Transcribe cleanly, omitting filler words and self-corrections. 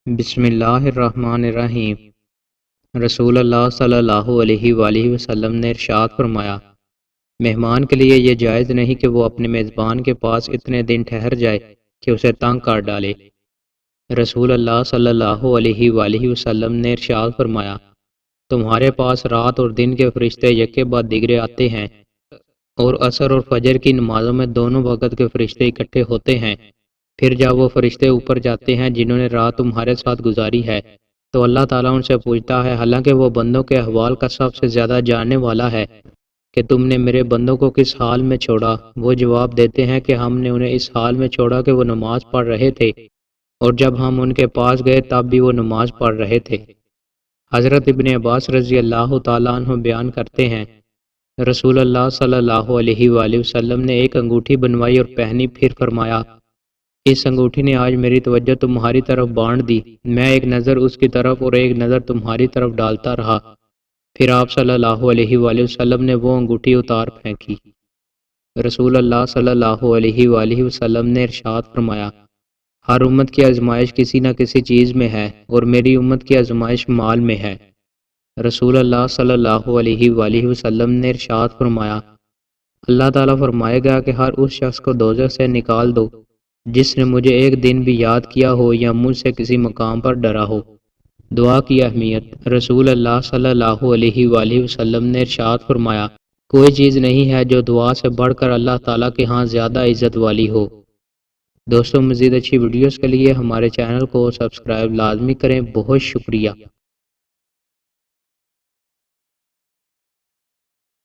بسم اللہ الرحمن الرحیم۔ رسول اللہ صلی اللہ علیہ وآلہ وسلم نے ارشاد فرمایا، مہمان کے لیے یہ جائز نہیں کہ وہ اپنے میزبان کے پاس اتنے دن ٹھہر جائے کہ اسے تنگ کر ڈالے۔ رسول اللہ صلی اللہ علیہ وآلہ وسلم نے ارشاد فرمایا، تمہارے پاس رات اور دن کے فرشتے یکے بعد دیگرے آتے ہیں، اور عصر اور فجر کی نمازوں میں دونوں وقت کے فرشتے اکٹھے ہوتے ہیں۔ پھر جب وہ فرشتے اوپر جاتے ہیں جنہوں نے رات تمہارے ساتھ گزاری ہے، تو اللہ تعالیٰ ان سے پوچھتا ہے، حالانکہ وہ بندوں کے احوال کا سب سے زیادہ جاننے والا ہے، کہ تم نے میرے بندوں کو کس حال میں چھوڑا؟ وہ جواب دیتے ہیں کہ ہم نے انہیں اس حال میں چھوڑا کہ وہ نماز پڑھ رہے تھے، اور جب ہم ان کے پاس گئے تب بھی وہ نماز پڑھ رہے تھے۔ حضرت ابن عباس رضی اللہ تعالیٰ عنہ بیان کرتے ہیں، رسول اللہ صلی اللہ علیہ وآلہ وسلم نے ایک انگوٹھی بنوائی اور پہنی، پھر فرمایا، اس انگوٹھی نے آج میری توجہ تمہاری طرف بانٹ دی۔ میں ایک نظر اس کی طرف اور ایک نظر تمہاری طرف ڈالتا رہا، پھر آپ صلی اللہ علیہ وآلہ وسلم نے وہ انگوٹھی اتار پھینکی۔ رسول اللہ صلی اللہ علیہ وآلہ وسلم نے ارشاد فرمایا، ہر امت کی آزمائش کسی نہ کسی چیز میں ہے، اور میری امت کی آزمائش مال میں ہے۔ رسول اللہ صلی اللہ علیہ وآلہ وسلم نے ارشاد فرمایا، اللہ تعالیٰ فرمائے گا کہ ہر اس شخص کو دوزخ سے نکال دو جس نے مجھے ایک دن بھی یاد کیا ہو یا مجھ سے کسی مقام پر ڈرا ہو۔ دعا کی اہمیت۔ رسول اللہ صلی اللہ علیہ وآلہ وسلم نے ارشاد فرمایا، کوئی چیز نہیں ہے جو دعا سے بڑھ کر اللہ تعالیٰ کے ہاں زیادہ عزت والی ہو۔ دوستوں، مزید اچھی ویڈیوز کے لیے ہمارے چینل کو سبسکرائب لازمی کریں۔ بہت شکریہ۔